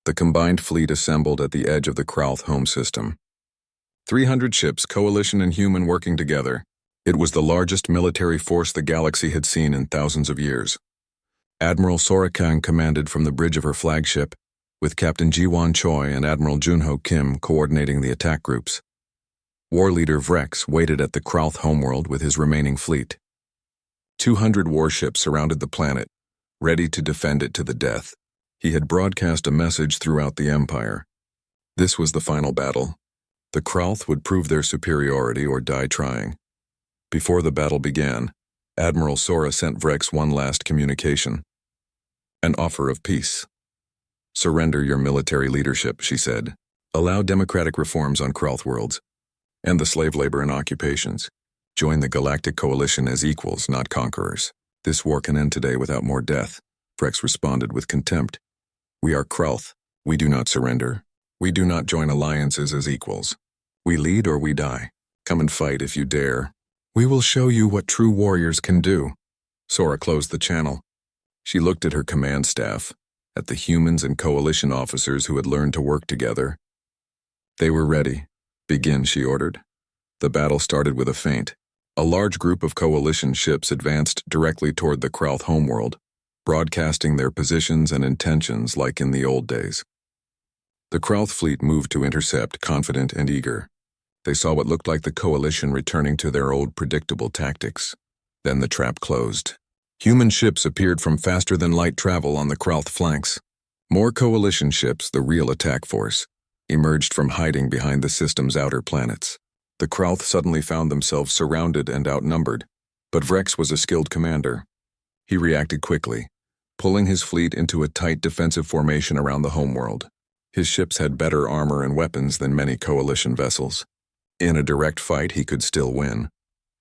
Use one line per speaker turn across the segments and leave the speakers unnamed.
The combined fleet assembled at the edge of the Krauth home system. 300 ships, coalition and human working together. It was the largest military force the galaxy had seen in thousands of years. Admiral Sora Kang commanded from the bridge of her flagship, with Captain Ji-Won Choi and Admiral Junho Kim coordinating the attack groups. War leader Vrex waited at the Krauth homeworld with his remaining fleet. 200 warships surrounded the planet, ready to defend it to the death. He had broadcast a message throughout the Empire. This was the final battle. The Krauth would prove their superiority or die trying. Before the battle began, Admiral Sora sent Vrex one last communication. An offer of peace. Surrender your military leadership, she said. Allow democratic reforms on Krauth worlds. End the slave labor and occupations. Join the Galactic Coalition as equals, not conquerors. This war can end today without more death. Vrex responded with contempt. We are Krauth. We do not surrender. We do not join alliances as equals. We lead or we die. Come and fight if you dare. We will show you what true warriors can do. Sora closed the channel. She looked at her command staff, at the humans and coalition officers who had learned to work together. They were ready. Begin, she ordered. The battle started with a feint. A large group of coalition ships advanced directly toward the Krauth homeworld, broadcasting their positions and intentions like in the old days. The Krauth fleet moved to intercept, confident and eager. They saw what looked like the coalition returning to their old predictable tactics. Then the trap closed. Human ships appeared from faster-than-light travel on the Krauth flanks. More coalition ships, the real attack force, emerged from hiding behind the system's outer planets. The Krauth suddenly found themselves surrounded and outnumbered, but Vrex was a skilled commander. He reacted quickly, pulling his fleet into a tight defensive formation around the homeworld. His ships had better armor and weapons than many coalition vessels. In a direct fight, he could still win.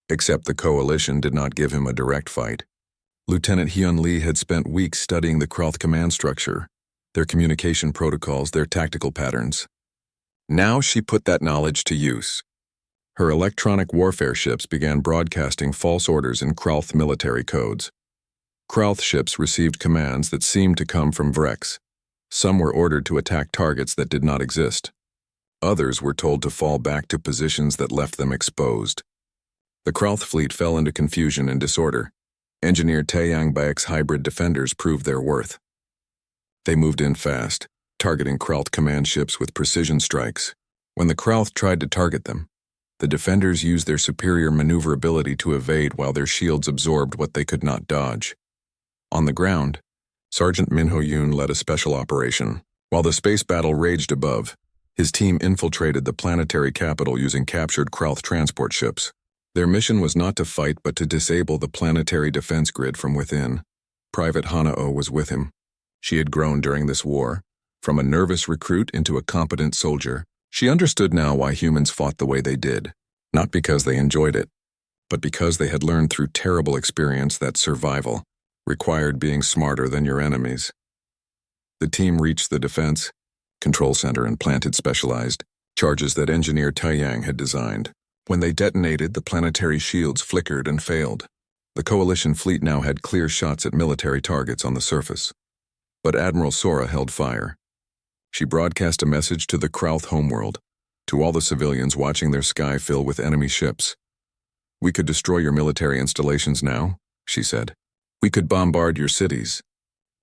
Except the coalition did not give him a direct fight. Lieutenant Hyun Lee had spent weeks studying the Krauth command structure, their communication protocols, their tactical patterns. Now she put that knowledge to use. Her electronic warfare ships began broadcasting false orders in Krauth military codes. Krauth ships received commands that seemed to come from Vrex. Some were ordered to attack targets that did not exist. Others were told to fall back to positions that left them exposed. The Krauth fleet fell into confusion and disorder. Engineer Taeyang Baek's hybrid defenders proved their worth. They moved in fast, targeting Krauth command ships with precision strikes. When the Krauth tried to target them, the defenders used their superior maneuverability to evade while their shields absorbed what they could not dodge. On the ground, Sergeant Min Ho-yoon led a special operation. While the space battle raged above, his team infiltrated the planetary capital using captured Krauth transport ships. Their mission was not to fight but to disable the planetary defense grid from within. Private Hanao was with him. She had grown during this war, from a nervous recruit into a competent soldier. She understood now why humans fought the way they did, not because they enjoyed it, but because they had learned through terrible experience that survival required being smarter than your enemies. The team reached the defense control center and planted specialized charges that engineer Taeyang had designed. When they detonated, the planetary shields flickered and failed. The coalition fleet now had clear shots at military targets on the surface. But Admiral Sora held fire. She broadcast a message to the Krauth homeworld, to all the civilians watching their sky fill with enemy ships. We could destroy your military installations now, she said. We could bombard your cities.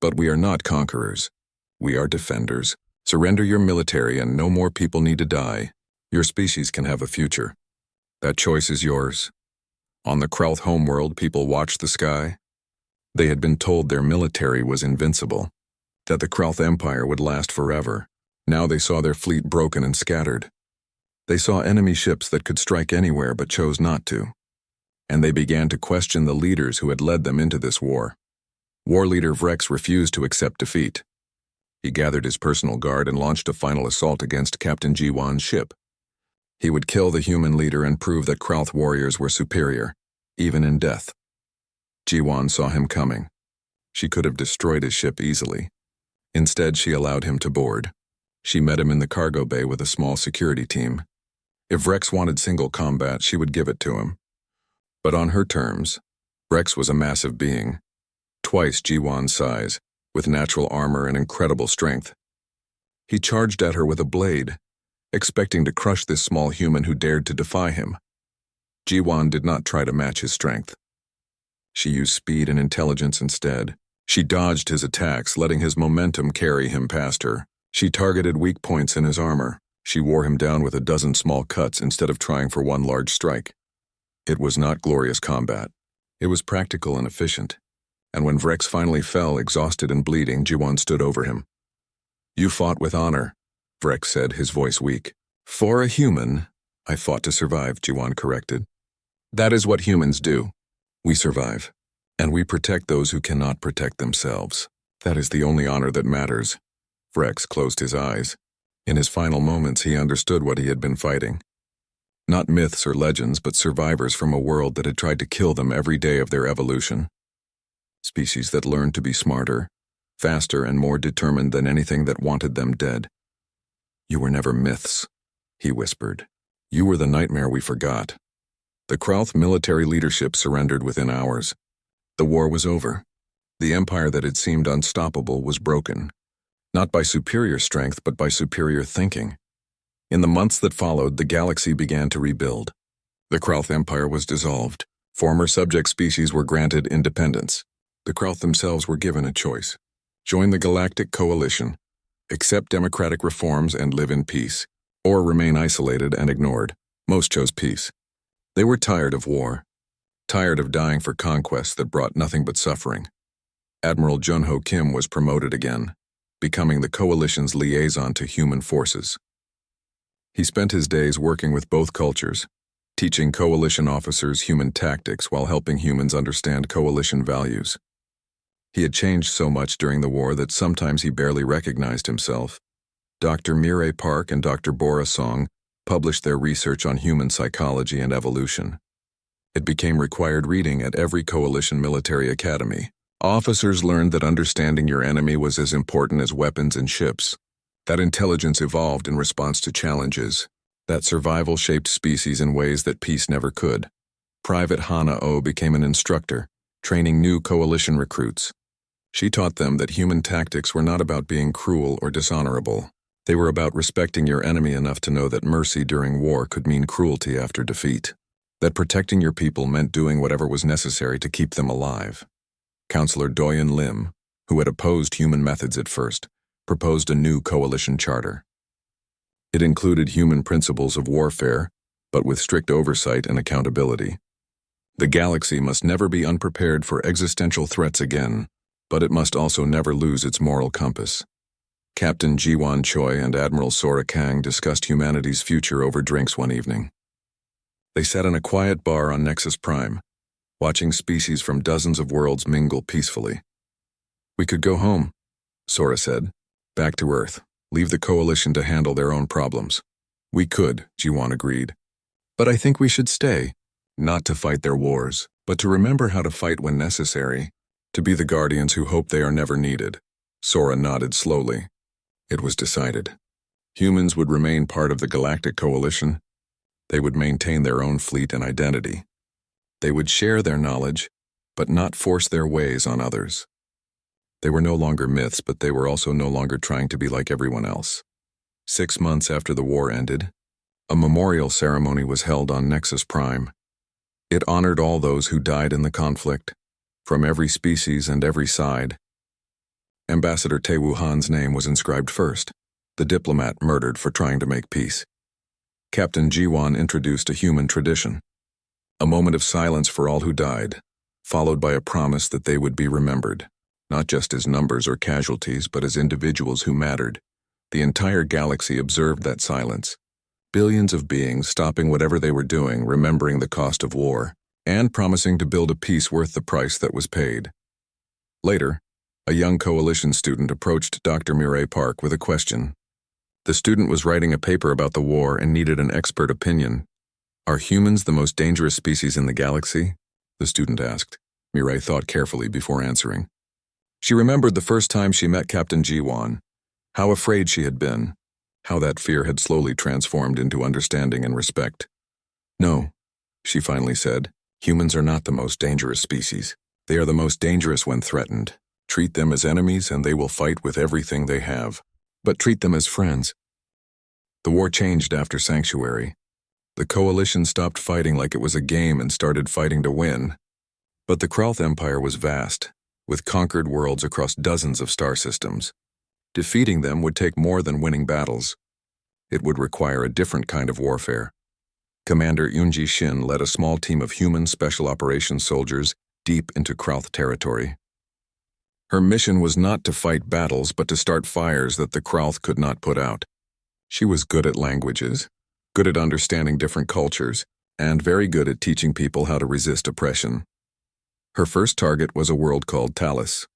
But we are not conquerors. We are defenders. Surrender your military and no more people need to die. Your species can have a future. That choice is yours. On the Krauth homeworld, people watched the sky. They had been told their military was invincible, that the Krauth Empire would last forever. Now they saw their fleet broken and scattered. They saw enemy ships that could strike anywhere but chose not to. And they began to question the leaders who had led them into this war. War leader Vrex refused to accept defeat. He gathered his personal guard and launched a final assault against Captain Ji-Won's ship. He would kill the human leader and prove that Krauth warriors were superior, even in death. Ji-Won saw him coming. She could have destroyed his ship easily. Instead, she allowed him to board. She met him in the cargo bay with a small security team. If Vrex wanted single combat, she would give it to him. But on her terms, Vrex was a massive being, twice Ji-Won's size, with natural armor and incredible strength. He charged at her with a blade, expecting to crush this small human who dared to defy him. Jiwan did not try to match his strength. She used speed and intelligence instead. She dodged his attacks, letting his momentum carry him past her. She targeted weak points in his armor. She wore him down with a dozen small cuts instead of trying for one large strike. It was not glorious combat. It was practical and efficient. And when Vrex finally fell, exhausted and bleeding, Jiwan stood over him. "You fought with honor," Vrex said, his voice weak. "For a human, I fought to survive," Jiwan corrected. "That is what humans do. We survive, and we protect those who cannot protect themselves. That is the only honor that matters." Vrex closed his eyes. In his final moments, he understood what he had been fighting. Not myths or legends, but survivors from a world that had tried to kill them every day of their evolution. Species that learned to be smarter, faster, and more determined than anything that wanted them dead. "You were never myths," he whispered. "You were the nightmare we forgot." The Krauth military leadership surrendered within hours. The war was over. The empire that had seemed unstoppable was broken, not by superior strength but by superior thinking. In the months that followed, the galaxy began to rebuild. The Krauth Empire was dissolved. Former subject species were granted independence. The Krauth themselves were given a choice. Join the Galactic Coalition, accept democratic reforms and live in peace, or remain isolated and ignored. Most chose peace. They were tired of war, tired of dying for conquests that brought nothing but suffering. Admiral Junho Kim was promoted again, becoming the Coalition's liaison to human forces. He spent his days working with both cultures, teaching Coalition officers human tactics while helping humans understand Coalition values. He had changed so much during the war that sometimes he barely recognized himself. Dr. Mireille Park and Dr. Bora Song published their research on human psychology and evolution. It became required reading at every Coalition military academy. Officers learned that understanding your enemy was as important as weapons and ships, that intelligence evolved in response to challenges, that survival shaped species in ways that peace never could. Private Hana-O became an instructor, training new Coalition recruits. She taught them that human tactics were not about being cruel or dishonorable. They were about respecting your enemy enough to know that mercy during war could mean cruelty after defeat, that protecting your people meant doing whatever was necessary to keep them alive. Counselor Doyen Lim, who had opposed human methods at first, proposed a new Coalition charter. It included human principles of warfare, but with strict oversight and accountability. The galaxy must never be unprepared for existential threats again, but it must also never lose its moral compass. Captain Jiwan Choi and Admiral Sora Kang discussed humanity's future over drinks one evening. They sat in a quiet bar on Nexus Prime, watching species from dozens of worlds mingle peacefully. "We could go home," Sora said. "Back to Earth. Leave the Coalition to handle their own problems." "We could," Jiwan agreed. "But I think we should stay. Not to fight their wars, but to remember how to fight when necessary. To be the guardians who hope they are never needed." Sora nodded slowly. It was decided. Humans would remain part of the Galactic Coalition. They would maintain their own fleet and identity. They would share their knowledge, but not force their ways on others. They were no longer myths, but they were also no longer trying to be like everyone else. 6 months after the war ended, a memorial ceremony was held on Nexus Prime. It honored all those who died in the conflict, from every species and every side. Ambassador Te Wuhan's name was inscribed first, the diplomat murdered for trying to make peace. Captain Jiwan introduced a human tradition, a moment of silence for all who died, followed by a promise that they would be remembered, not just as numbers or casualties, but as individuals who mattered. The entire galaxy observed that silence, billions of beings stopping whatever they were doing, remembering the cost of war, and promising to build a peace worth the price that was paid. Later, a young Coalition student approached Dr. Mireille Park with a question. The student was writing a paper about the war and needed an expert opinion. "Are humans the most dangerous species in the galaxy?" the student asked. Mireille thought carefully before answering. She remembered the first time she met Captain Jiwan, how afraid she had been, how that fear had slowly transformed into understanding and respect. "No," she finally said, "humans are not the most dangerous species. They are the most dangerous when threatened. Treat them as enemies and they will fight with everything they have." but treat them as friends. The war changed after Sanctuary. The coalition stopped fighting like it was a game and started fighting to win. But the Krauth Empire was vast, with conquered worlds across dozens of star systems. Defeating them would take more than winning battles. It would require a different kind of warfare. Commander Yunji Shin led a small team of human special operations soldiers deep into Krauth territory. Her mission was not to fight battles, but to start fires that the Krauth could not put out. She was good at languages, good at understanding different cultures, and very good at teaching people how to resist oppression. Her first target was a world called Talis.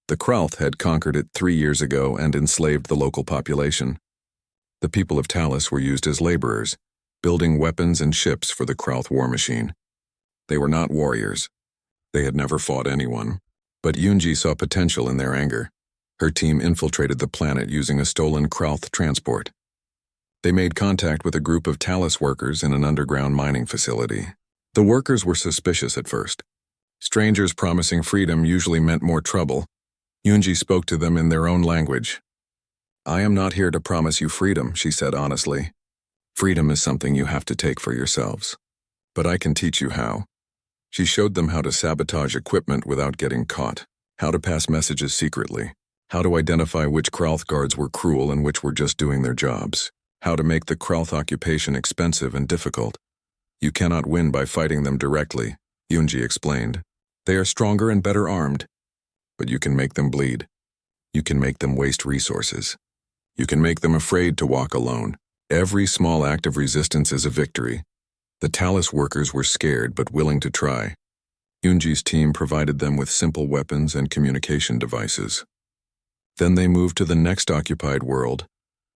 The Krauth had conquered it 3 years ago and enslaved the local population. The people of Talis were used as laborers, building weapons and ships for the Krauth war machine. They were not warriors. They had never fought anyone. But Yunji saw potential in their anger. Her team infiltrated the planet using a stolen Krauth transport. They made contact with a group of Talis workers in an underground mining facility. The workers were suspicious at first. Strangers promising freedom usually meant more trouble. Yunji spoke to them in their own language. "I am not here to promise you freedom," she said honestly. "Freedom is something you have to take for yourselves. But I can teach you how." She showed them how to sabotage equipment without getting caught, how to pass messages secretly, how to identify which Krauth guards were cruel and which were just doing their jobs, how to make the Krauth occupation expensive and difficult. "You cannot win by fighting them directly," Yunji explained. "They are stronger and better armed. But you can make them bleed. You can make them waste resources. You can make them afraid to walk alone. Every small act of resistance is a victory." The Talis workers were scared but willing to try. Yunji's team provided them with simple weapons and communication devices. Then they moved to the next occupied world,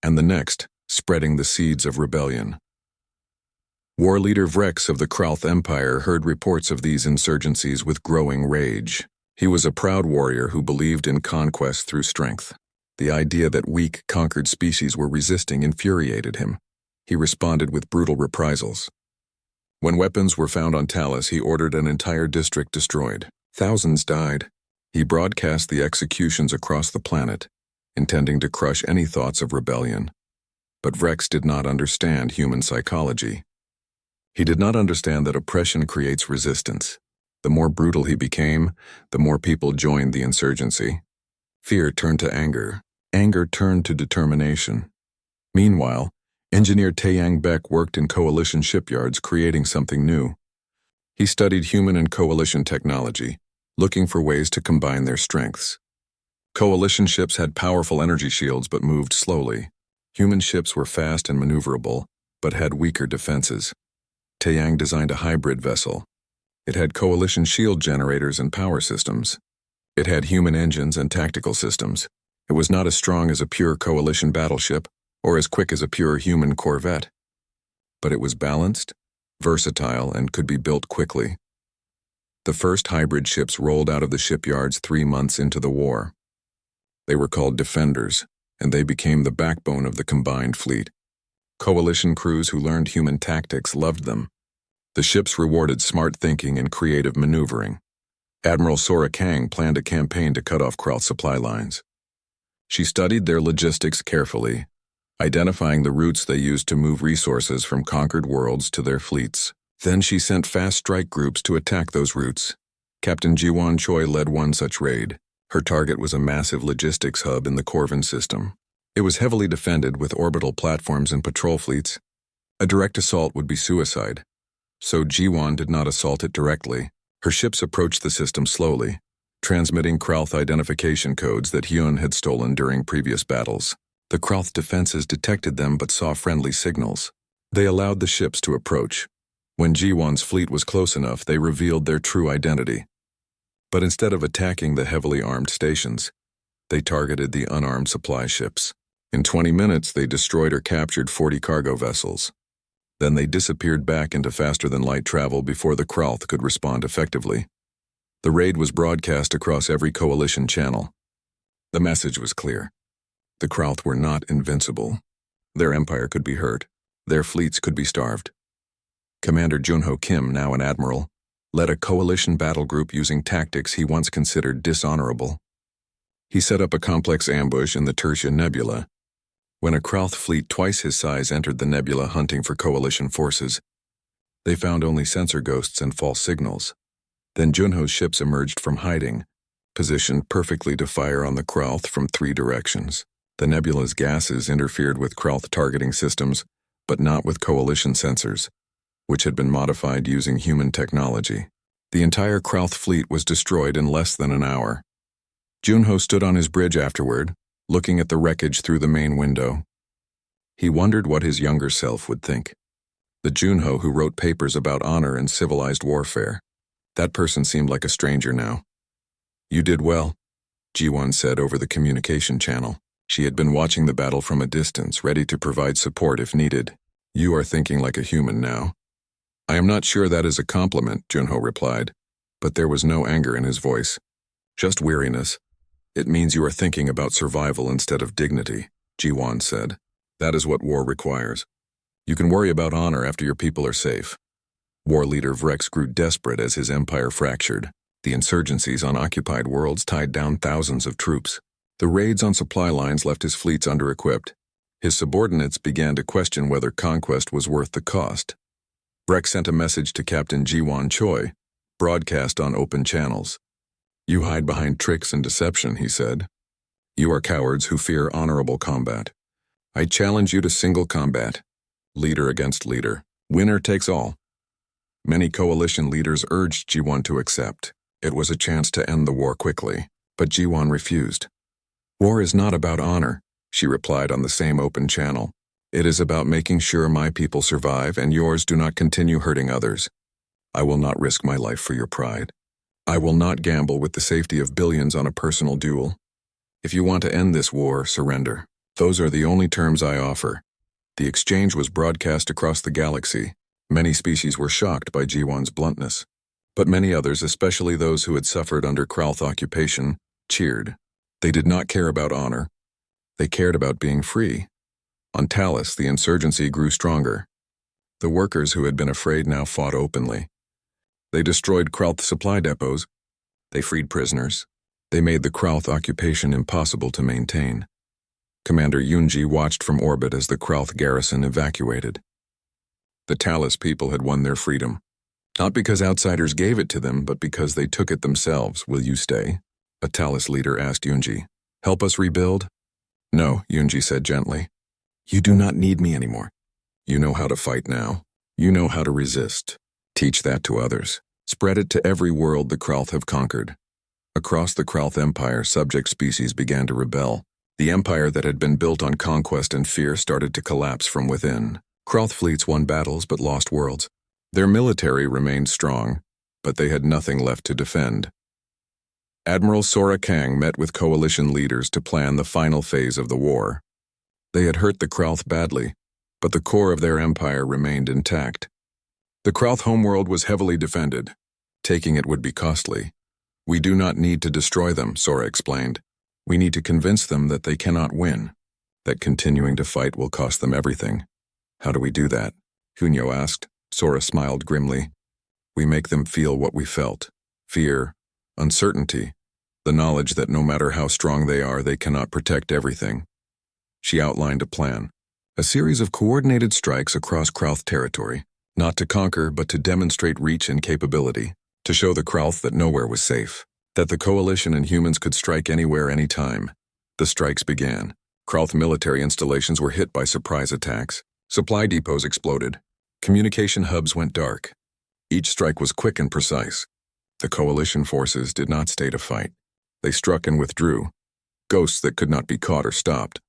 and the next, spreading the seeds of rebellion. War leader Vrex of the Krauth Empire heard reports of these insurgencies with growing rage. He was a proud warrior who believed in conquest through strength. The idea that weak, conquered species were resisting infuriated him. He responded with brutal reprisals. When weapons were found on Talis, he ordered an entire district destroyed. Thousands died. He broadcast the executions across the planet, intending to crush any thoughts of rebellion. But Vrex did not understand human psychology. He did not understand that oppression creates resistance. The more brutal he became, the more people joined the insurgency. Fear turned to anger. Anger turned to determination. Meanwhile, engineer Taeyang Beck worked in coalition shipyards creating something new. He studied human and coalition technology, looking for ways to combine their strengths. Coalition ships had powerful energy shields but moved slowly. Human ships were fast and maneuverable, but had weaker defenses. Taeyang designed a hybrid vessel. It had coalition shield generators and power systems. It had human engines and tactical systems. It was not as strong as a pure coalition battleship or as quick as a pure human corvette. But it was balanced, versatile, and could be built quickly. The first hybrid ships rolled out of the shipyards 3 months into the war. They were called Defenders, and they became the backbone of the combined fleet. Coalition crews who learned human tactics loved them. The ships rewarded smart thinking and creative maneuvering. Admiral Sora Kang planned a campaign to cut off Krauth supply lines. She studied their logistics carefully, identifying the routes they used to move resources from conquered worlds to their fleets. Then she sent fast strike groups to attack those routes. Captain Jiwon Choi led one such raid. Her target was a massive logistics hub in the Corvin system. It was heavily defended with orbital platforms and patrol fleets. A direct assault would be suicide, so Jiwon did not assault it directly. Her ships approached the system slowly, transmitting Krauth identification codes that Hyun had stolen during previous battles. The Krauth defenses detected them but saw friendly signals. They allowed the ships to approach. When Jiwon's fleet was close enough, they revealed their true identity. But instead of attacking the heavily armed stations, they targeted the unarmed supply ships. In 20 minutes, they destroyed or captured 40 cargo vessels. Then they disappeared back into faster-than-light travel before the Krauth could respond effectively. The raid was broadcast across every coalition channel. The message was clear. The Krauth were not invincible. Their empire could be hurt. Their fleets could be starved. Commander Junho Kim, now an admiral, led a coalition battle group using tactics he once considered dishonorable. He set up a complex ambush in the Tertia Nebula, When a Krauth fleet twice his size entered the nebula hunting for coalition forces, they found only sensor ghosts and false signals. Then Junho's ships emerged from hiding, positioned perfectly to fire on the Krauth from 3 directions. The nebula's gases interfered with Krauth targeting systems, but not with coalition sensors, which had been modified using human technology. The entire Krauth fleet was destroyed in less than an hour. Junho stood on his bridge afterward, looking at the wreckage through the main window. He wondered what his younger self would think. The Junho who wrote papers about honor and civilized warfare. That person seemed like a stranger now. "You did well," Ji-won said over the communication channel. She had been watching the battle from a distance, ready to provide support if needed. "You are thinking like a human now." "I am not sure that is a compliment," Junho replied, but there was no anger in his voice. "Just weariness. It means you are thinking about survival instead of dignity," Ji-won said. "That is what war requires. You can worry about honor after your people are safe." War leader Vrex grew desperate as his empire fractured. The insurgencies on occupied worlds tied down thousands of troops. The raids on supply lines left his fleets under-equipped. His subordinates began to question whether conquest was worth the cost. Vrex sent a message to Captain Ji-won Choi, broadcast on open channels. "You hide behind tricks and deception," he said. "You are cowards who fear honorable combat. I challenge you to single combat, leader against leader. Winner takes all." Many coalition leaders urged Ji-won to accept. It was a chance to end the war quickly, but Ji-won refused. "War is not about honor," she replied on the same open channel. "It is about making sure my people survive and yours do not continue hurting others. I will not risk my life for your pride. I will not gamble with the safety of billions on a personal duel. If you want to end this war, surrender. Those are the only terms I offer." The exchange was broadcast across the galaxy. Many species were shocked by Ji-won's bluntness, but many others, especially those who had suffered under Krauth occupation, cheered. They did not care about honor. They cared about being free. On Talos, the insurgency grew stronger. The workers who had been afraid now fought openly. They destroyed Krauth supply depots. They freed prisoners. They made the Krauth occupation impossible to maintain. Commander Yunji watched from orbit as the Krauth garrison evacuated. The Talos people had won their freedom. Not because outsiders gave it to them, but because they took it themselves. "Will you stay?" a Talos leader asked Yunji. "Help us rebuild?" "No," Yunji said gently. "You do not need me anymore. You know how to fight now. You know how to resist. Teach that to others. Spread it to every world the Krauth have conquered." Across the Krauth Empire, subject species began to rebel. The empire that had been built on conquest and fear started to collapse from within. Krauth fleets won battles but lost worlds. Their military remained strong, but they had nothing left to defend. Admiral Sora Kang met with coalition leaders to plan the final phase of the war. They had hurt the Krauth badly, but the core of their empire remained intact. The Krauth homeworld was heavily defended. Taking it would be costly. "We do not need to destroy them," Sora explained. "We need to convince them that they cannot win, that continuing to fight will cost them everything." "How do we do that?" Hunyo asked. Sora smiled grimly. "We make them feel what we felt. Fear, uncertainty, the knowledge that no matter how strong they are, they cannot protect everything." She outlined a plan. A series of coordinated strikes across Krauth territory, not to conquer but to demonstrate reach and capability, to show the Krauth that nowhere was safe, that the coalition and humans could strike anywhere, anytime. The strikes began. Krauth military installations were hit by surprise attacks. Supply depots exploded. Communication hubs went dark. Each strike was quick and precise. The coalition forces did not stay to fight. They struck and withdrew, ghosts that could not be caught or stopped.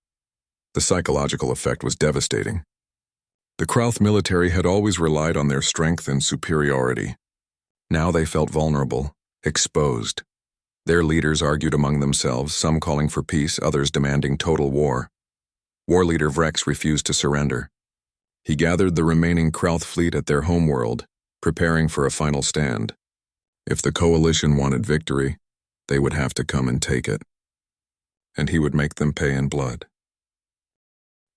The psychological effect was devastating. The Krauth military had always relied on their strength and superiority. Now they felt vulnerable, exposed. Their leaders argued among themselves, some calling for peace, others demanding total war. War leader Vrex refused to surrender. He gathered the remaining Krauth fleet at their homeworld, preparing for a final stand. If the coalition wanted victory, they would have to come and take it. And he would make them pay in blood.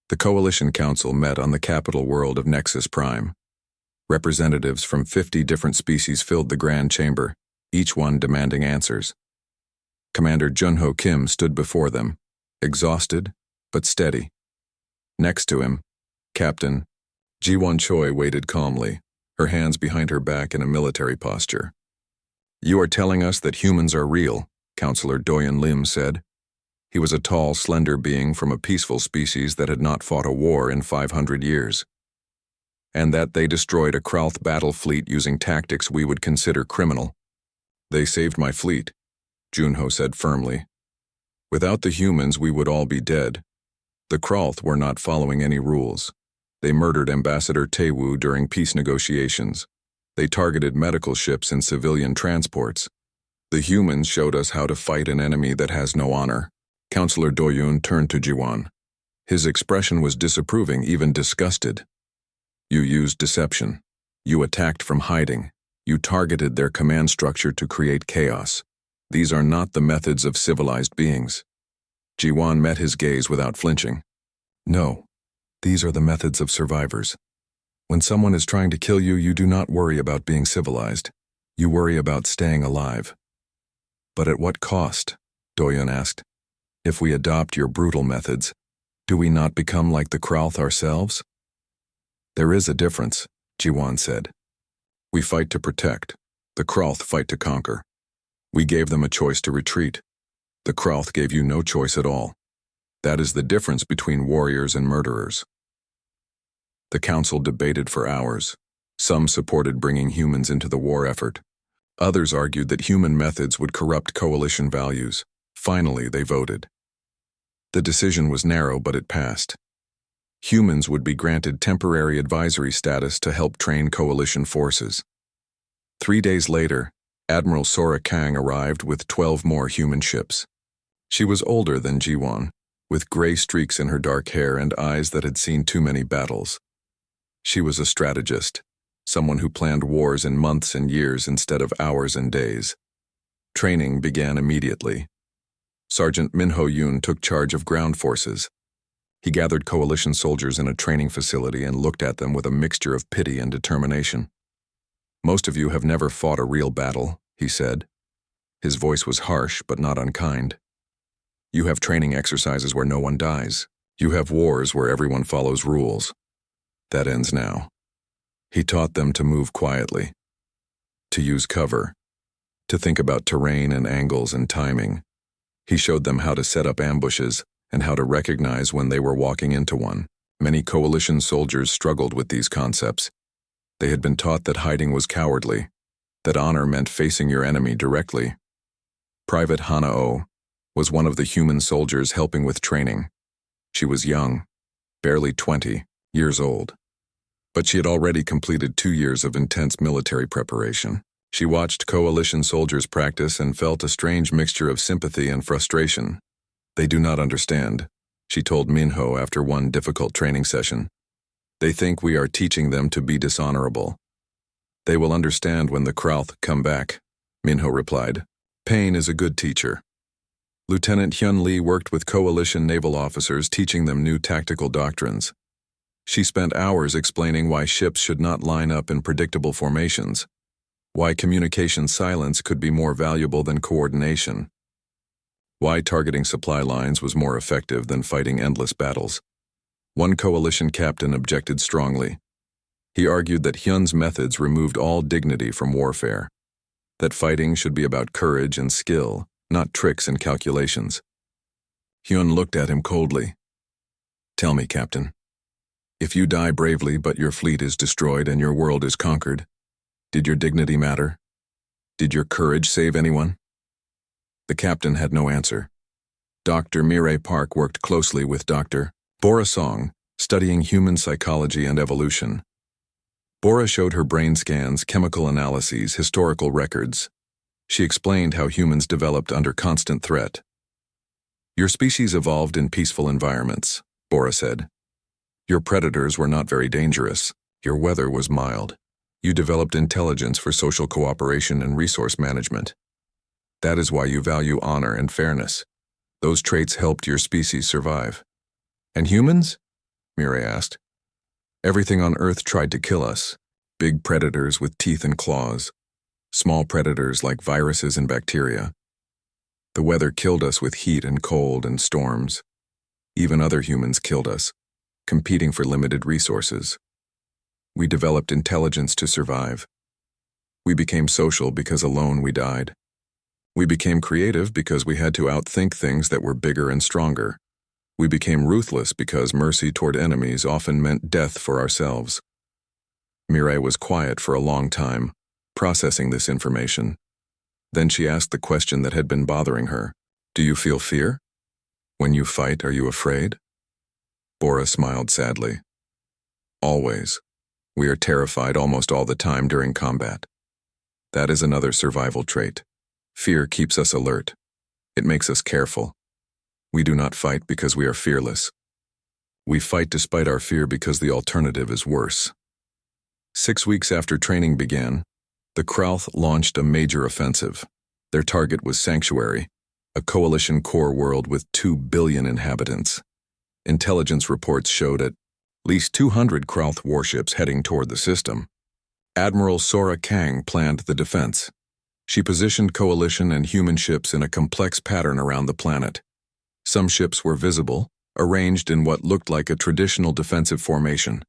The Coalition Council met on the capital world of Nexus Prime. Representatives from 50 different species filled the grand chamber, each one demanding answers. Commander Junho Kim stood before them, exhausted but steady. Next to him, Captain Ji-won Choi waited calmly, her hands behind her back in a military posture. "You are telling us that humans are real," Counselor Doyen Lim said. He was a tall, slender being from a peaceful species that had not fought a war in 500 years. "And that they destroyed a Krauth battle fleet using tactics we would consider criminal." "They saved my fleet," Junho said firmly. "Without the humans, we would all be dead. The Krauth were not following any rules. They murdered Ambassador Taewoo during peace negotiations. They targeted medical ships and civilian transports. The humans showed us how to fight an enemy that has no honor." Counselor Doyun turned to Jiwon. His expression was disapproving, even disgusted. "You used deception. You attacked from hiding. You targeted their command structure to create chaos. These are not the methods of civilized beings." Jiwon met his gaze without flinching. "No, these are the methods of survivors. When someone is trying to kill you, you do not worry about being civilized. You worry about staying alive." "But at what cost?" Doyun asked. "If we adopt your brutal methods, do we not become like the Krauth ourselves?" "There is a difference," Jiwon said. "We fight to protect. The Krauth fight to conquer. We gave them a choice to retreat. The Krauth gave you no choice at all. That is the difference between warriors and murderers." The council debated for hours. Some supported bringing humans into the war effort. Others argued that human methods would corrupt coalition values. Finally, they voted. The decision was narrow, but it passed. Humans would be granted temporary advisory status to help train coalition forces. 3 days later, Admiral Sora Kang arrived with 12 more human ships. She was older than Jiwon, with gray streaks in her dark hair and eyes that had seen too many battles. She was a strategist, someone who planned wars in months and years instead of hours and days. Training began immediately. Sergeant Minho Yoon took charge of ground forces. He gathered coalition soldiers in a training facility and looked at them with a mixture of pity and determination. "Most of you have never fought a real battle," he said. His voice was harsh but not unkind. "You have training exercises where no one dies. You have wars where everyone follows rules. That ends now." He taught them to move quietly, to use cover, to think about terrain and angles and timing. He showed them how to set up ambushes and how to recognize when they were walking into one. Many coalition soldiers struggled with these concepts. They had been taught that hiding was cowardly, that honor meant facing your enemy directly. Private Hanao was one of the human soldiers helping with training. She was young, barely 20 years old, but she had already completed 2 years of intense military preparation. She watched coalition soldiers practice and felt a strange mixture of sympathy and frustration. "They do not understand," she told Minho after one difficult training session. "They think we are teaching them to be dishonorable." "They will understand when the Krauth come back," Minho replied. "Pain is a good teacher." Lieutenant Hyun Lee worked with coalition naval officers, teaching them new tactical doctrines. She spent hours explaining why ships should not line up in predictable formations, why communication silence could be more valuable than coordination, why targeting supply lines was more effective than fighting endless battles. One coalition captain objected strongly. He argued that Hyun's methods removed all dignity from warfare, that fighting should be about courage and skill, not tricks and calculations. Hyun looked at him coldly. "Tell me, Captain, if you die bravely but your fleet is destroyed and your world is conquered, did your dignity matter? Did your courage save anyone?" The captain had no answer. Dr. Mireille Park worked closely with Dr. Bora Song, studying human psychology and evolution. Bora showed her brain scans, chemical analyses, historical records. She explained how humans developed under constant threat. "Your species evolved in peaceful environments," Bora said. "Your predators were not very dangerous. Your weather was mild. You developed intelligence for social cooperation and resource management. That is why you value honor and fairness. Those traits helped your species survive." "And humans?" Mireille asked. "Everything on Earth tried to kill us. Big predators with teeth and claws. Small predators like viruses and bacteria. The weather killed us with heat and cold and storms. Even other humans killed us. competing for limited resources. We developed intelligence to survive. We became social because alone we died. We became creative because we had to outthink things that were bigger and stronger. We became ruthless because mercy toward enemies often meant death for ourselves. Mireille was quiet for a long time, processing this information. Then she asked the question that had been bothering her. Do you feel fear? When you fight, are you afraid? Bora smiled sadly. Always. We are terrified almost all the time during combat. That is another survival trait. Fear keeps us alert. It makes us careful. We do not fight because we are fearless. We fight despite our fear because the alternative is worse. 6 weeks after training began, the Krauth launched a major offensive. Their target was Sanctuary, a coalition core world with 2 billion inhabitants. Intelligence reports showed at least 200 Krauth warships heading toward the system. Admiral Sora Kang planned the defense. She positioned coalition and human ships in a complex pattern around the planet. Some ships were visible, arranged in what looked like a traditional defensive formation,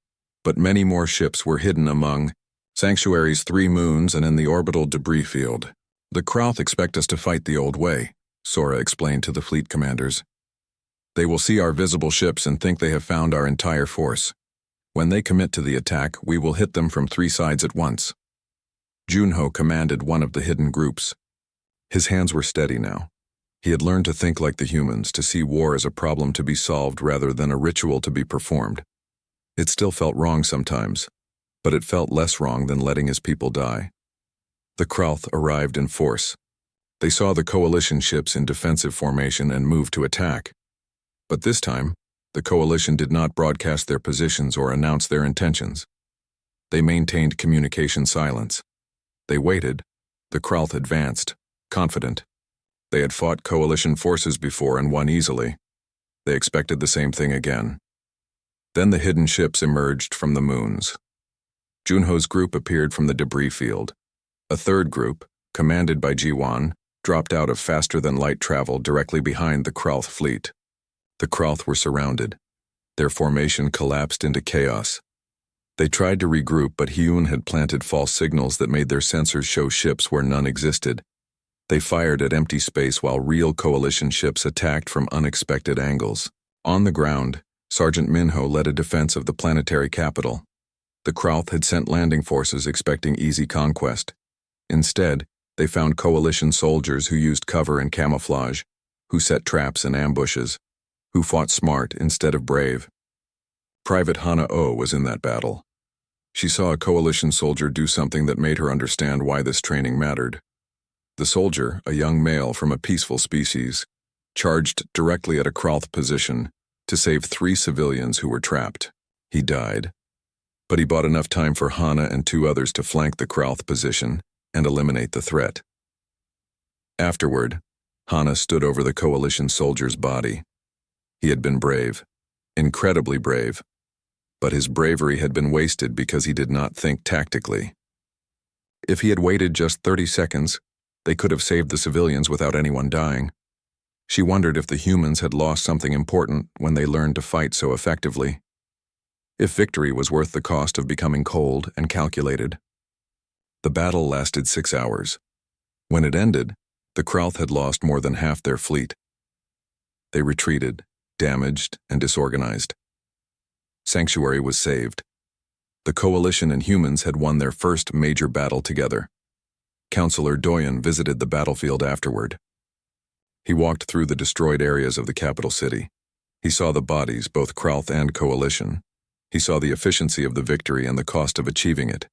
but many more ships were hidden among Sanctuary's 3 moons and in the orbital debris field. The Krauth expect us to fight the old way, Sora explained to the fleet commanders. They will see our visible ships and think they have found our entire force. When they commit to the attack, we will hit them from 3 sides at once. Junho commanded one of the hidden groups. His hands were steady now. He had learned to think like the humans, to see war as a problem to be solved rather than a ritual to be performed. It still felt wrong sometimes, but it felt less wrong than letting his people die. The Krauth arrived in force. They saw the coalition ships in defensive formation and moved to attack. But this time, the coalition did not broadcast their positions or announce their intentions. They maintained communication silence. They waited. The Krauth advanced, confident. They had fought coalition forces before and won easily. They expected the same thing again. Then the hidden ships emerged from the moons. Junho's group appeared from the debris field. A third group, commanded by Jiwan, dropped out of faster-than-light travel directly behind the Krauth fleet. The Krauth were surrounded. Their formation collapsed into chaos. They tried to regroup, but Hyun had planted false signals that made their sensors show ships where none existed. They fired at empty space while real coalition ships attacked from unexpected angles. On the ground, Sergeant Minho led a defense of the planetary capital. The Krauth had sent landing forces expecting easy conquest. Instead, they found coalition soldiers who used cover and camouflage, who set traps and ambushes, who fought smart instead of brave. Private Hana Oh was in that battle. She saw a coalition soldier do something that made her understand why this training mattered. The soldier, a young male from a peaceful species, charged directly at a Krauth position to save 3 civilians who were trapped. He died, but he bought enough time for Hana and 2 others to flank the Krauth position and eliminate the threat. Afterward, Hana stood over the coalition soldier's body. He had been brave, incredibly brave, but his bravery had been wasted because he did not think tactically. If he had waited just 30 seconds, they could have saved the civilians without anyone dying. She wondered if the humans had lost something important when they learned to fight so effectively. If victory was worth the cost of becoming cold and calculated. The battle lasted 6 hours. When it ended, the Krauth had lost more than half their fleet. They retreated, damaged and disorganized. Sanctuary was saved. The coalition and humans had won their first major battle together. Counselor Doyen visited the battlefield afterward. He walked through the destroyed areas of the capital city. He saw the bodies, both Krauth and coalition. He saw the efficiency of the victory and the cost of achieving it.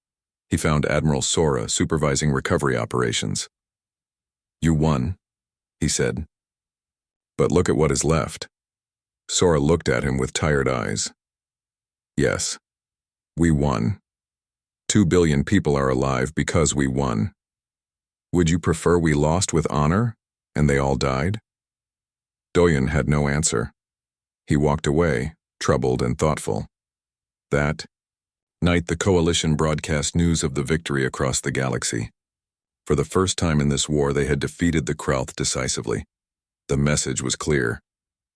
He found Admiral Sora supervising recovery operations. "You won," he said. "But look at what is left." Sora looked at him with tired eyes. "Yes, we won. 2 billion people are alive because we won. Would you prefer we lost with honor and they all died?" Doyen had no answer. He walked away, troubled and thoughtful. That night, the coalition broadcast news of the victory across the galaxy. For the first time in this war, they had defeated the Krauth decisively. The message was clear.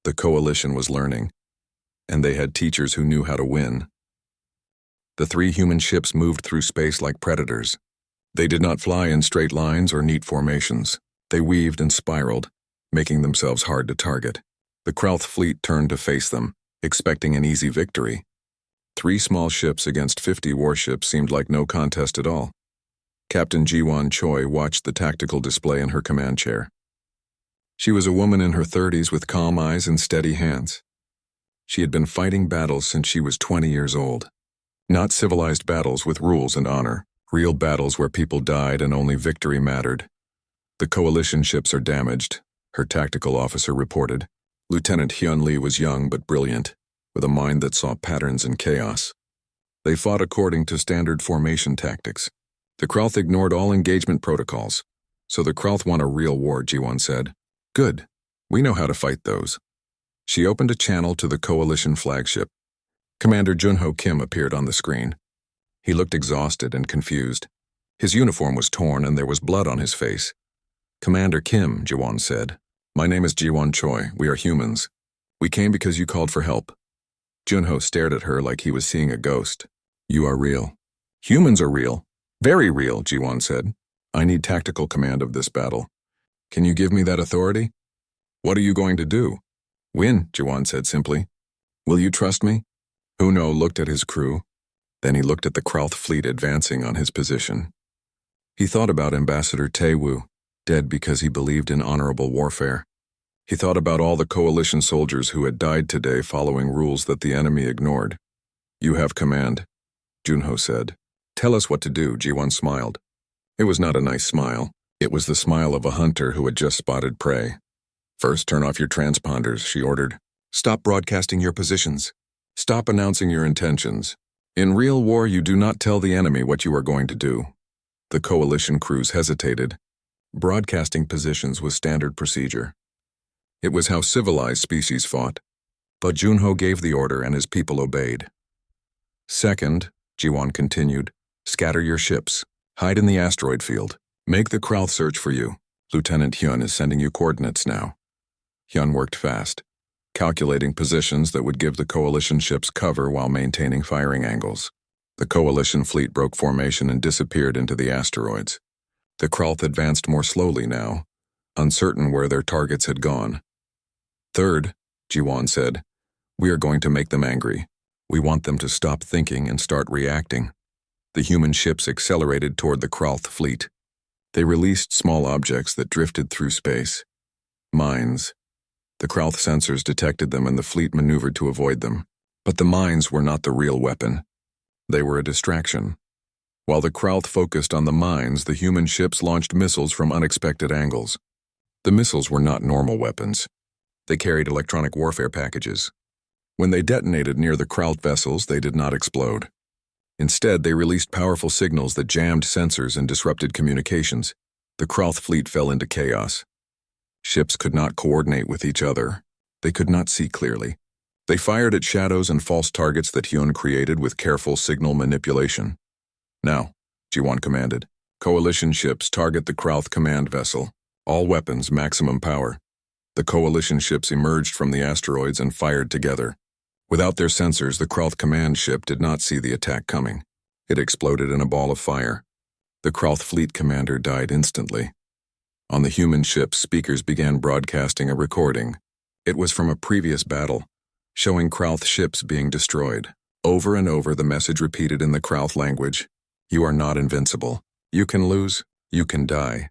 The coalition was learning. and they had teachers who knew how to win. The 3 human ships moved through space like predators. They did not fly in straight lines or neat formations. They weaved and spiraled, making themselves hard to target. The Krauth fleet turned to face them, expecting an easy victory. 3 small ships against 50 warships seemed like no contest at all. Captain Ji-won Choi watched the tactical display in her command chair. She was a woman in her 30s with calm eyes and steady hands. She had been fighting battles since she was 20 years old. Not civilized battles with rules and honor, real battles where people died and only victory mattered. The coalition ships are damaged, her tactical officer reported. Lieutenant Hyun Lee was young but brilliant, with a mind that saw patterns in chaos. They fought according to standard formation tactics. The Krauth ignored all engagement protocols. So the Krauth won a real war, Ji-won said. Good. We know how to fight those. She opened a channel to the coalition flagship. Commander Junho Kim appeared on the screen. He looked exhausted and confused. His uniform was torn and there was blood on his face. Commander Kim, Ji-won said. My name is Ji-won Choi. We are humans. We came because you called for help. Junho stared at her like he was seeing a ghost. You are real. Humans are real. Very real, Ji-won said. I need tactical command of this battle. Can you give me that authority? What are you going to do? Win, Ji-won said simply. Will you trust me? Huno looked at his crew. Then he looked at the Krauth fleet advancing on his position. He thought about Ambassador Tae-woo, dead because he believed in honorable warfare. He thought about all the coalition soldiers who had died today following rules that the enemy ignored. You have command, Junho said. Tell us what to do, Ji-won smiled. It was not a nice smile. It was the smile of a hunter who had just spotted prey. First, turn off your transponders, she ordered. Stop broadcasting your positions. Stop announcing your intentions. In real war, you do not tell the enemy what you are going to do. The coalition crews hesitated. Broadcasting positions was standard procedure. It was how civilized species fought. But Junho gave the order and his people obeyed. Second, Ji-won continued, scatter your ships. Hide in the asteroid field. Make the Krauth search for you. Lieutenant Hyun is sending you coordinates now. Hyun worked fast, calculating positions that would give the coalition ships cover while maintaining firing angles. The coalition fleet broke formation and disappeared into the asteroids. The Krauth advanced more slowly now, uncertain where their targets had gone. Third, Ji-won said, we are going to make them angry. We want them to stop thinking and start reacting. The human ships accelerated toward the Krauth fleet. They released small objects that drifted through space. Mines. The Krauth sensors detected them and the fleet maneuvered to avoid them. But the mines were not the real weapon. They were a distraction. While the Krauth focused on the mines, the human ships launched missiles from unexpected angles. The missiles were not normal weapons. They carried electronic warfare packages. When they detonated near the Krauth vessels, they did not explode. Instead, they released powerful signals that jammed sensors and disrupted communications. The Krauth fleet fell into chaos. Ships could not coordinate with each other. They could not see clearly. They fired at shadows and false targets that Hyun created with careful signal manipulation. Now, Ji-won commanded, coalition ships target the Krauth command vessel. All weapons, maximum power. The coalition ships emerged from the asteroids and fired together. Without their sensors, the Krauth command ship did not see the attack coming. It exploded in a ball of fire. The Krauth fleet commander died instantly. On the human ship, speakers began broadcasting a recording. It was from a previous battle, showing Krauth ships being destroyed. Over and over, the message repeated in the Krauth language. You are not invincible. You can lose. You can die.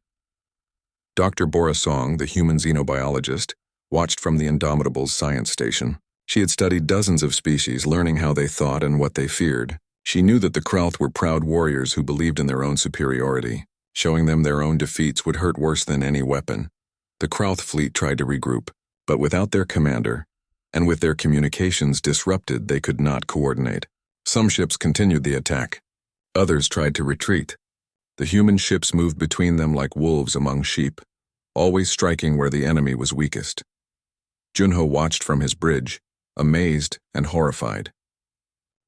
Dr. Bora Song, the human xenobiologist, watched from the Indomitable's science station. She had studied dozens of species, learning how they thought and what they feared. She knew that the Krauth were proud warriors who believed in their own superiority. Showing them their own defeats would hurt worse than any weapon. The Krauth fleet tried to regroup, but without their commander, and with their communications disrupted, they could not coordinate. Some ships continued the attack. Others tried to retreat. The human ships moved between them like wolves among sheep, always striking where the enemy was weakest. Junho watched from his bridge, amazed and horrified.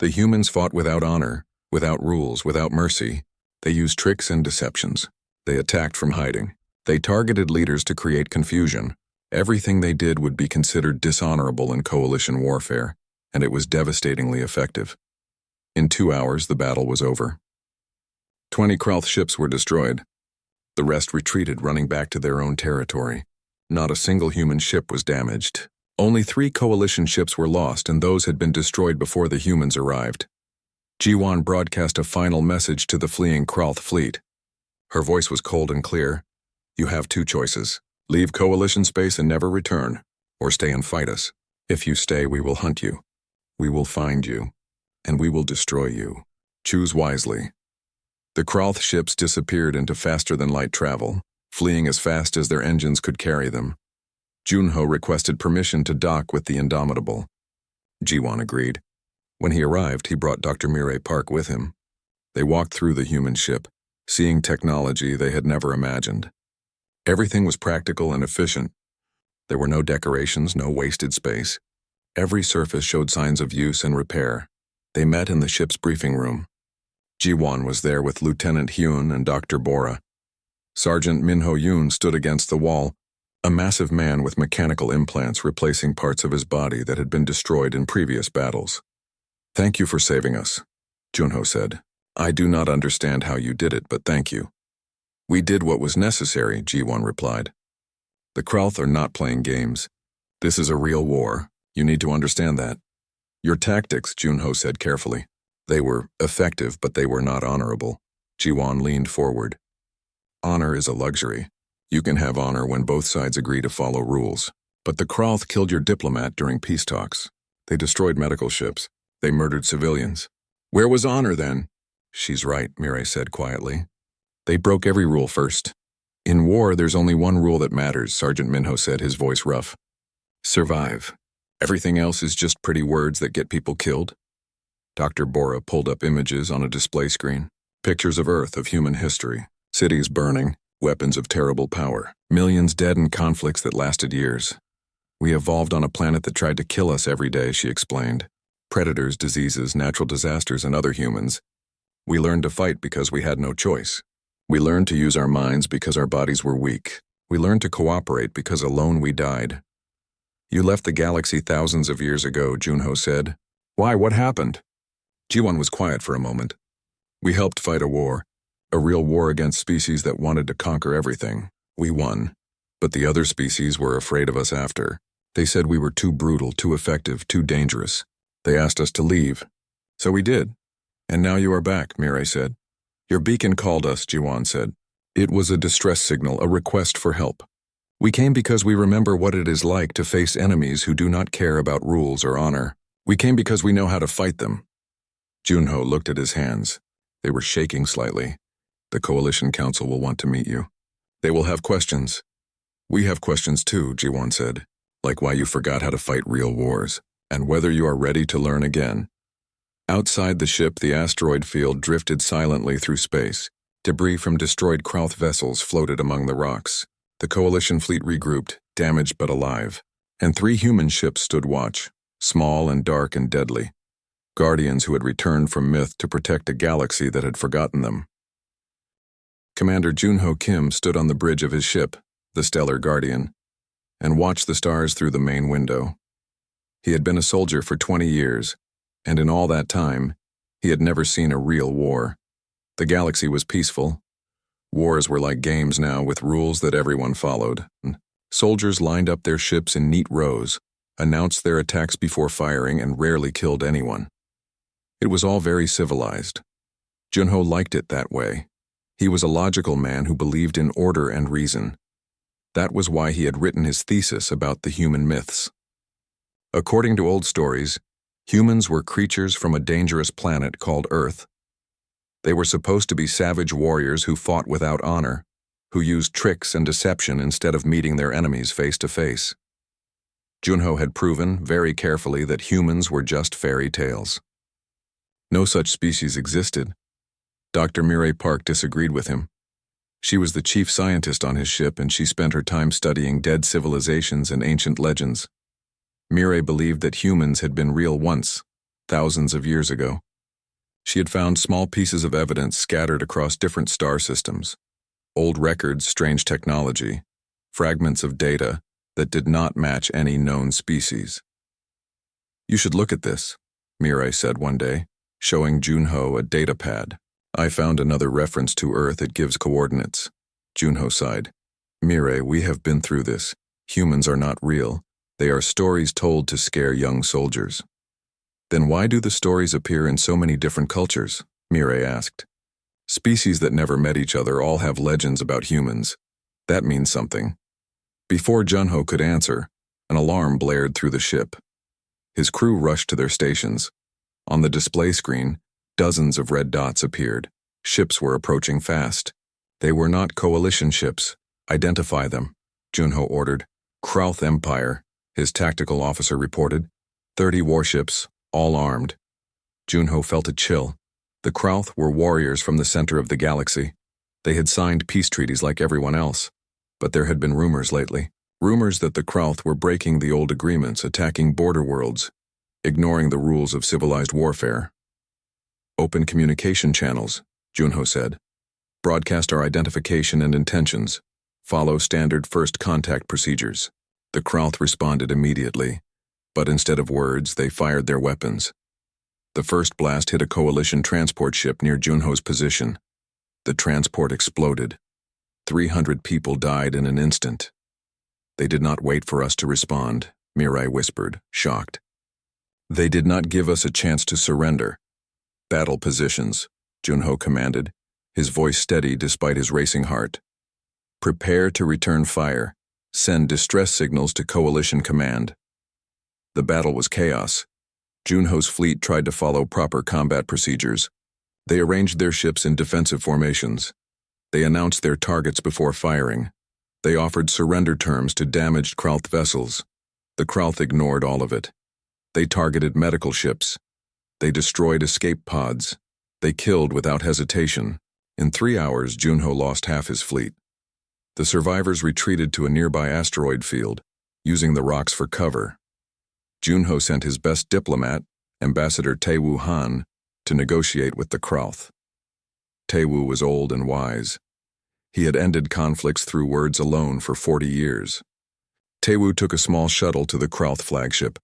The humans fought without honor, without rules, without mercy. They used tricks and deceptions. They attacked from hiding. They targeted leaders to create confusion. Everything they did would be considered dishonorable in coalition warfare. and it was devastatingly effective. In 2 hours, the battle was over. 20 Krauth ships were destroyed. The rest retreated, running back to their own territory. Not a single human ship was damaged. Only 3 coalition ships were lost, and those had been destroyed before the humans arrived. Jiwan broadcast a final message to the fleeing Krauth fleet. Her voice was cold and clear. You have 2 choices. Leave coalition space and never return, or stay and fight us. If you stay, we will hunt you. We will find you, and we will destroy you. Choose wisely. The Krauth ships disappeared into faster-than-light travel, fleeing as fast as their engines could carry them. Junho requested permission to dock with the Indomitable. Jiwan agreed. When he arrived, he brought Dr. Mirai Park with him. They walked through the human ship, seeing technology they had never imagined. Everything was practical and efficient. There were no decorations, no wasted space. Every surface showed signs of use and repair. They met in the ship's briefing room. Jiwan was there with Lieutenant Hyun and Dr. Bora. Sergeant Minho Yoon stood against the wall, a massive man with mechanical implants replacing parts of his body that had been destroyed in previous battles. Thank you for saving us, Junho said. I do not understand how you did it, but thank you. We did what was necessary, Jiwan replied. The Krauth are not playing games. This is a real war. You need to understand that. Your tactics, Junho said carefully. They were effective, but they were not honorable. Jiwan leaned forward. Honor is a luxury. You can have honor when both sides agree to follow rules. But the Krauth killed your diplomat during peace talks. They destroyed medical ships. They murdered civilians. Where was honor then? She's right, Mirai said quietly. They broke every rule first. In war, there's only one rule that matters, Sergeant Minho said, his voice rough. Survive. Everything else is just pretty words that get people killed. Dr. Bora pulled up images on a display screen. Pictures of Earth, of human history. Cities burning, weapons of terrible power. Millions dead in conflicts that lasted years. We evolved on a planet that tried to kill us every day, she explained. Predators, diseases, natural disasters, and other humans. We learned to fight because we had no choice. We learned to use our minds because our bodies were weak. We learned to cooperate because alone we died. You left the galaxy thousands of years ago, Junho said. Why? What happened? Jiwan was quiet for a moment. We helped fight a war. A real war against species that wanted to conquer everything. We won. But the other species were afraid of us after. They said we were too brutal, too effective, too dangerous. They asked us to leave. So we did. And now you are back, Mirai said. Your beacon called us, Jiwan said. It was a distress signal, a request for help. We came because we remember what it is like to face enemies who do not care about rules or honor. We came because we know how to fight them. Junho looked at his hands. They were shaking slightly. The Coalition Council will want to meet you. They will have questions. We have questions too, Jiwan said, like why you forgot how to fight real wars, and whether you are ready to learn again. Outside the ship, the asteroid field drifted silently through space. Debris from destroyed Krauth vessels floated among the rocks. The Coalition fleet regrouped, damaged but alive, and 3 human ships stood watch, small and dark and deadly. Guardians who had returned from myth to protect a galaxy that had forgotten them. Commander Junho Kim stood on the bridge of his ship, the Stellar Guardian, and watched the stars through the main window. He had been a soldier for 20 years, and in all that time, he had never seen a real war. The galaxy was peaceful. Wars were like games now with rules that everyone followed. Soldiers lined up their ships in neat rows, announced their attacks before firing, and rarely killed anyone. It was all very civilized. Junho liked it that way. He was a logical man who believed in order and reason. That was why he had written his thesis about the human myths. According to old stories, humans were creatures from a dangerous planet called Earth. They were supposed to be savage warriors who fought without honor, who used tricks and deception instead of meeting their enemies face to face. Junho had proven, very carefully, that humans were just fairy tales. No such species existed. Dr. Mirai Park disagreed with him. She was the chief scientist on his ship, and she spent her time studying dead civilizations and ancient legends. Mirai believed that humans had been real once, thousands of years ago. She had found small pieces of evidence scattered across different star systems, old records, strange technology, fragments of data that did not match any known species. You should look at this, Mirai said one day, showing Junho a data pad. I found another reference to Earth. It gives coordinates. Junho sighed. Mirai, we have been through this. Humans are not real. They are stories told to scare young soldiers. Then why do the stories appear in so many different cultures? Mirai asked. Species that never met each other all have legends about humans. That means something. Before Junho could answer, an alarm blared through the ship. His crew rushed to their stations. On the display screen, dozens of red dots appeared. Ships were approaching fast. They were not coalition ships. Identify them, Junho ordered. Krauth Empire, his tactical officer reported. 30 warships, all armed. Junho felt a chill. The Krauth were warriors from the center of the galaxy. They had signed peace treaties like everyone else. But there had been rumors lately. Rumors that the Krauth were breaking the old agreements, attacking border worlds, ignoring the rules of civilized warfare. Open communication channels, Junho said. Broadcast our identification and intentions. Follow standard first contact procedures. The Krauth responded immediately, but instead of words, they fired their weapons. The first blast hit a coalition transport ship near Junho's position. The transport exploded. 300 people died in an instant. They did not wait for us to respond, Mirai whispered, shocked. They did not give us a chance to surrender. Battle positions, Junho commanded, his voice steady despite his racing heart. Prepare to return fire. Send distress signals to Coalition Command. The battle was chaos. Junho's fleet tried to follow proper combat procedures. They arranged their ships in defensive formations. They announced their targets before firing. They offered surrender terms to damaged Krauth vessels. The Krauth ignored all of it. They targeted medical ships. They destroyed escape pods. They killed without hesitation. In 3 hours, Junho lost half his fleet. The survivors retreated to a nearby asteroid field, using the rocks for cover. Junho sent his best diplomat, Ambassador Taewoo Han, to negotiate with the Krauth. Taewoo was old and wise. He had ended conflicts through words alone for 40 years. Taewoo took a small shuttle to the Krauth flagship.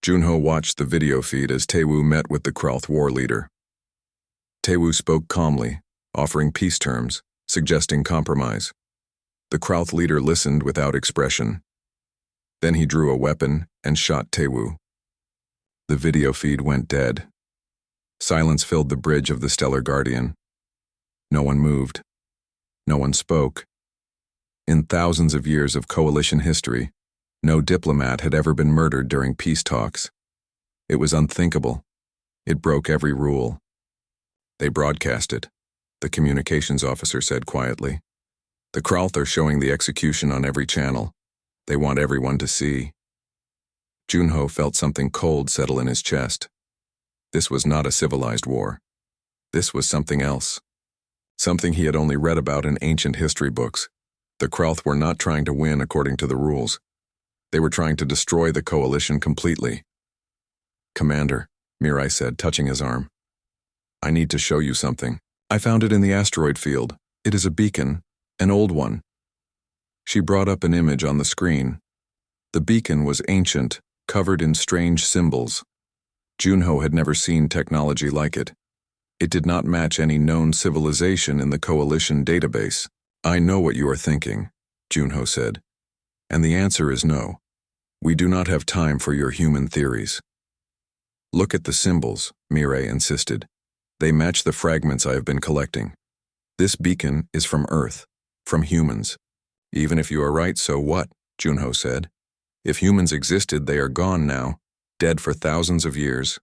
Junho watched the video feed as Taewoo met with the Krauth war leader. Taewoo spoke calmly, offering peace terms, suggesting compromise. The Krauth leader listened without expression. Then he drew a weapon and shot Taewoo. The video feed went dead. Silence filled the bridge of the Stellar Guardian. No one moved. No one spoke. In thousands of years of coalition history, no diplomat had ever been murdered during peace talks. It was unthinkable. It broke every rule. They broadcast it, the communications officer said quietly. The Krauth are showing the execution on every channel. They want everyone to see. Junho felt something cold settle in his chest. This was not a civilized war. This was something else. Something he had only read about in ancient history books. The Krauth were not trying to win according to the rules. They were trying to destroy the coalition completely. Commander, Mirai said, touching his arm. I need to show you something. I found it in the asteroid field. It is a beacon, an old one. She brought up an image on the screen. The beacon was ancient, covered in strange symbols. Junho had never seen technology like it. It did not match any known civilization in the Coalition database. I know what you are thinking, Junho said. And the answer is no. We do not have time for your human theories. Look at the symbols, Mirai insisted. They match the fragments I have been collecting. This beacon is from Earth, from humans. Even if you are right, so what? Junho said. If humans existed, they are gone now, dead for thousands of years.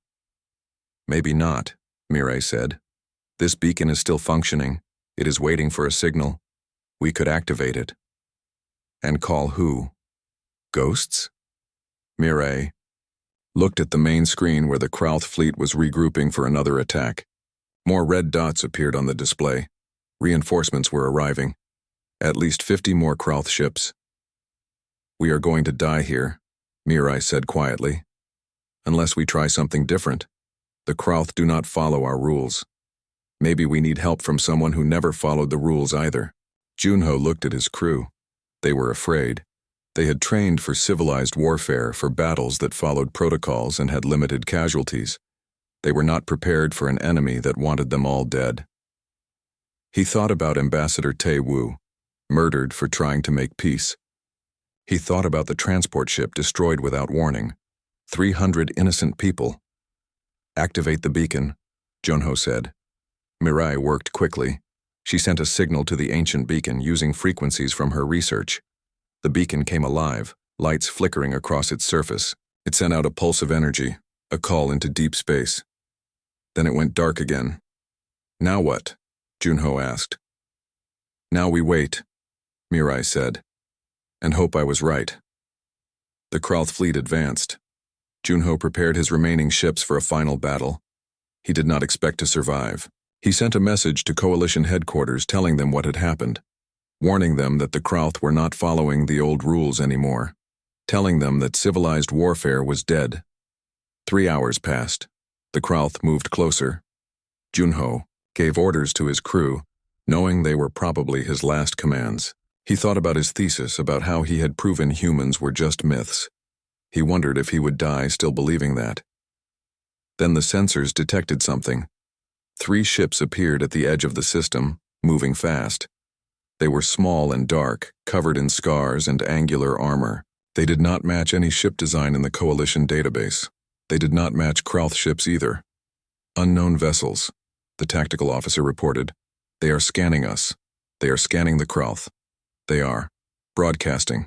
Maybe not, Mirai said. This beacon is still functioning. It is waiting for a signal. We could activate it. And call who? Ghosts? Mirai looked at the main screen where the Krauth fleet was regrouping for another attack. More red dots appeared on the display. Reinforcements were arriving. At least 50 more Krauth ships. We are going to die here, Mirai said quietly. Unless we try something different. The Krauth do not follow our rules. Maybe we need help from someone who never followed the rules either. Junho looked at his crew. They were afraid. They had trained for civilized warfare, for battles that followed protocols and had limited casualties. They were not prepared for an enemy that wanted them all dead. He thought about Ambassador Tae Woo, murdered for trying to make peace. He thought about the transport ship destroyed without warning. 300 innocent people. "Activate the beacon," Junho said. Mirai worked quickly. She sent a signal to the ancient beacon using frequencies from her research. The beacon came alive, lights flickering across its surface. It sent out a pulse of energy, a call into deep space. Then it went dark again. "Now what?" Junho asked. "Now we wait," Mirai said, "and hope I was right." The Krauth fleet advanced. Junho prepared his remaining ships for a final battle. He did not expect to survive. He sent a message to Coalition headquarters telling them what had happened, warning them that the Krauth were not following the old rules anymore, telling them that civilized warfare was dead. 3 hours passed. The Krauth moved closer. Junho gave orders to his crew, knowing they were probably his last commands. He thought about his thesis about how he had proven humans were just myths. He wondered if he would die still believing that. Then the sensors detected something. 3 ships appeared at the edge of the system, moving fast. They were small and dark, covered in scars and angular armor. They did not match any ship design in the Coalition database. They did not match Krauth ships either. "Unknown vessels," the tactical officer reported. "They are scanning us. They are scanning the Krauth. They are broadcasting."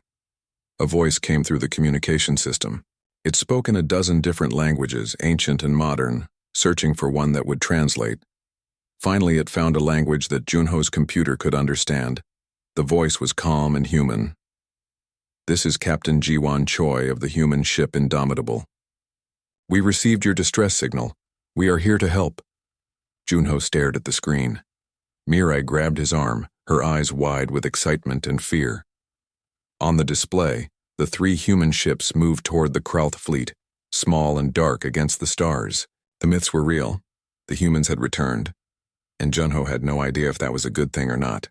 A voice came through the communication system. It spoke in a dozen different languages, ancient and modern, searching for one that would translate. Finally, it found a language that Junho's computer could understand. The voice was calm and human. "This is Captain Jiwon Choi of the human ship Indomitable. We received your distress signal. We are here to help." Junho stared at the screen. Mirai grabbed his arm, her eyes wide with excitement and fear. On the display, the 3 human ships moved toward the Krauth fleet, small and dark against the stars. The myths were real. The humans had returned, and Junho had no idea if that was a good thing or not.